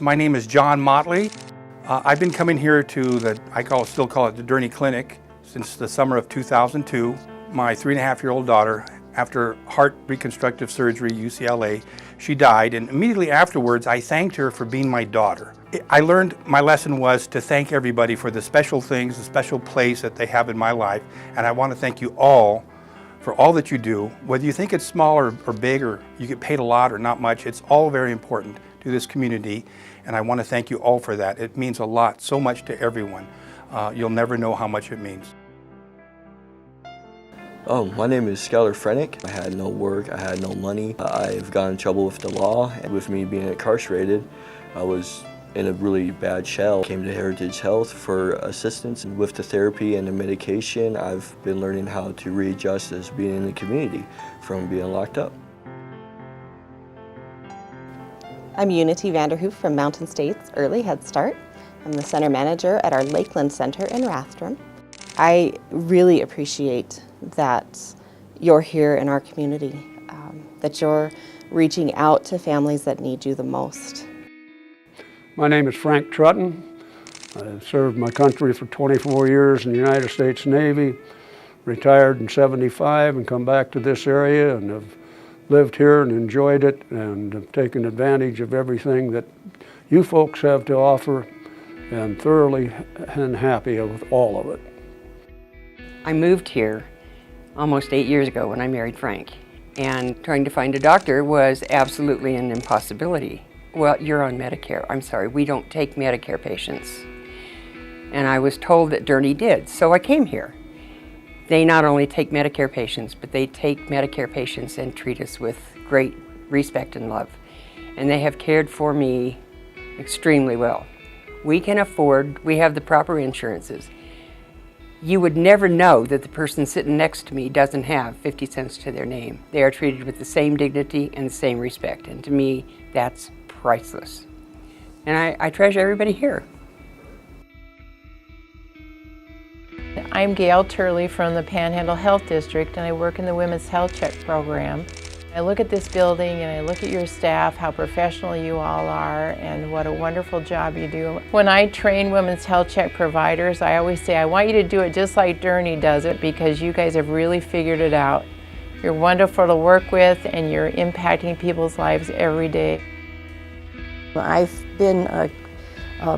My name is John Motley. I've been coming here to still call it the Durney Clinic since the summer of 2002. My 3.5-year-old daughter, after heart reconstructive surgery, UCLA, she died, and immediately afterwards I thanked her for being my daughter. I learned my lesson was to thank everybody for the special things, the special place that they have in my life, and I want to thank you all for all that you do. Whether you think it's small or big, or you get paid a lot or not much, it's all very important to this community, and I want to thank you all for that. It means a lot, so much to everyone. You'll never know how much it means. My name is Skylar Frenick. I had no work, I had no money. I've gotten in trouble with the law, and with me being incarcerated, I was in a really bad shell. Came to Heritage Health for assistance, and with the therapy and the medication, I've been learning how to readjust as being in the community from being locked up. I'm Unity Vanderhoof from Mountain States Early Head Start. I'm the center manager at our Lakeland Center in Rathdrum. I really appreciate that you're here in our community, that you're reaching out to families that need you the most. My name is Frank Trutton. I've served my country for 24 years in the United States Navy, retired in '75 and come back to this area and have lived here and enjoyed it and have taken advantage of everything that you folks have to offer and thoroughly and happy with all of it. I moved here almost 8 years ago when I married Frank, and trying to find a doctor was absolutely an impossibility. Well, you're on Medicare. I'm sorry, we don't take Medicare patients. And I was told that Durney did, so I came here. They not only take Medicare patients, but they take Medicare patients and treat us with great respect and love. And they have cared for me extremely well. We can afford, we have the proper insurances. You would never know that the person sitting next to me doesn't have 50 cents to their name. They are treated with the same dignity and the same respect, and to me, that's priceless. And I treasure everybody here. I'm Gail Turley from the Panhandle Health District, and I work in the Women's Health Check program. I look at this building and I look at your staff, how professional you all are, and what a wonderful job you do. When I train Women's Health Check providers, I always say, I want you to do it just like Durney does it, because you guys have really figured it out. You're wonderful to work with, and you're impacting people's lives every day. I've been a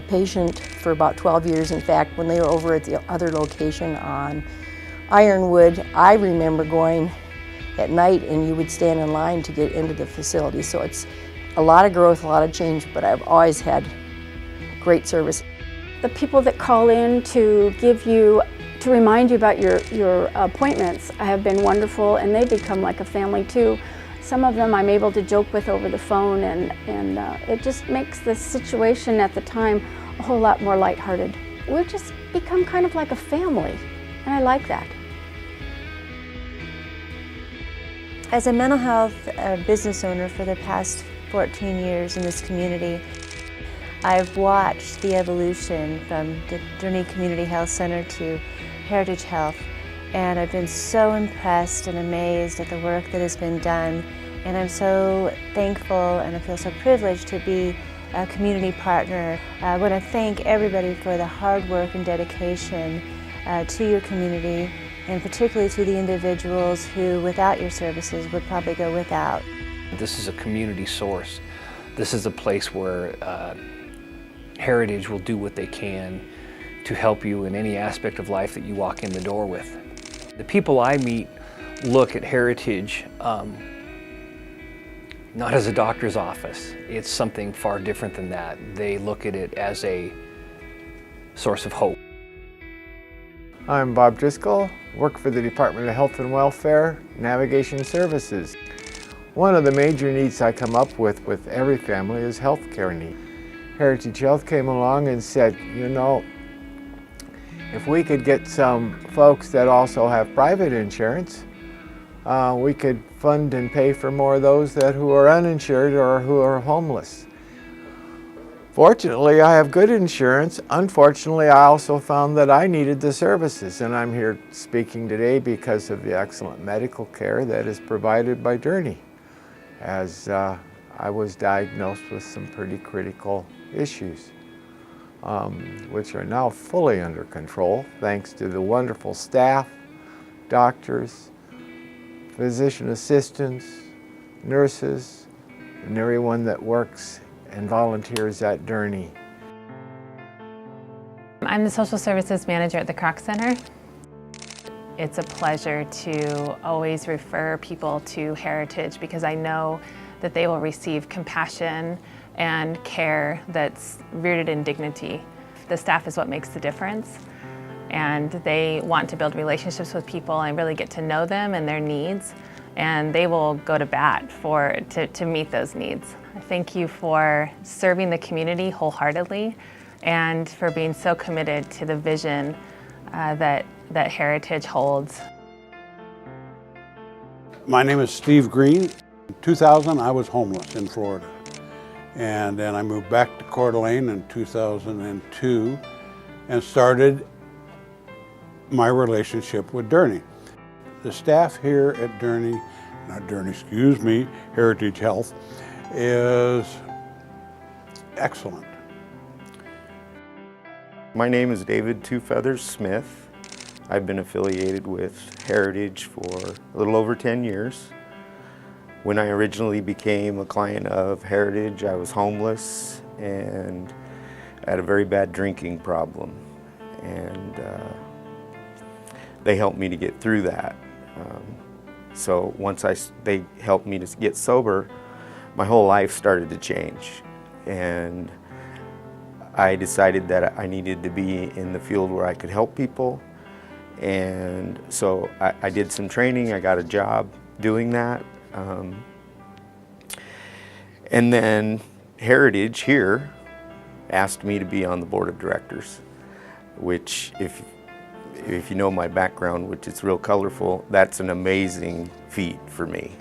patient for about 12 years. In fact, when they were over at the other location on Ironwood, I remember going at night and you would stand in line to get into the facility. So it's a lot of growth, a lot of change, but I've always had great service. The people that call in to remind you about your appointments have been wonderful, and they become like a family too. Some of them I'm able to joke with over the phone, and it just makes the situation at the time a whole lot more lighthearted. We've just become kind of like a family, and I like that. As a mental health business owner for the past 14 years in this community, I've watched the evolution from the Durney Community Health Center to Heritage Health, and I've been so impressed and amazed at the work that has been done, and I'm so thankful and I feel so privileged to be a community partner. I want to thank everybody for the hard work and dedication to your community, and particularly to the individuals who, without your services, would probably go without. This is a community source. This is a place where Heritage will do what they can to help you in any aspect of life that you walk in the door with. The people I meet look at Heritage not as a doctor's office. It's something far different than that. They look at it as a source of hope. I'm Bob Driscoll, work for the Department of Health and Welfare, Navigation Services. One of the major needs I come up with every family is health care need. Heritage Health came along and said, you know, if we could get some folks that also have private insurance, we could fund and pay for more of those who are uninsured or who are homeless. Fortunately, I have good insurance. Unfortunately, I also found that I needed the services, and I'm here speaking today because of the excellent medical care that is provided by Durney, as I was diagnosed with some pretty critical issues, which are now fully under control thanks to the wonderful staff, doctors, physician assistants, nurses, and everyone that works and volunteers at Durney. I'm the social services manager at the Kroc Center. It's a pleasure to always refer people to Heritage because I know that they will receive compassion and care that's rooted in dignity. The staff is what makes the difference, and they want to build relationships with people and really get to know them and their needs, and they will go to bat to meet those needs. Thank you for serving the community wholeheartedly and for being so committed to the vision that Heritage holds. My name is Steve Green. In 2000, I was homeless in Florida. And then I moved back to Coeur d'Alene in 2002 and started my relationship with Durney. The staff here at Heritage Health is excellent. My name is David Two Feathers Smith. I've been affiliated with Heritage for a little over 10 years. When I originally became a client of Heritage, I was homeless and had a very bad drinking problem. And they helped me to get through that. So once they helped me to get sober, my whole life started to change. And I decided that I needed to be in the field where I could help people. And so I did some training, I got a job doing that. And then Heritage here asked me to be on the board of directors, which if you know my background, which is real colorful, that's an amazing feat for me.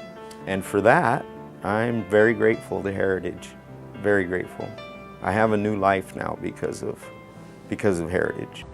And for that, I'm very grateful to Heritage, very grateful. I have a new life now because of Heritage.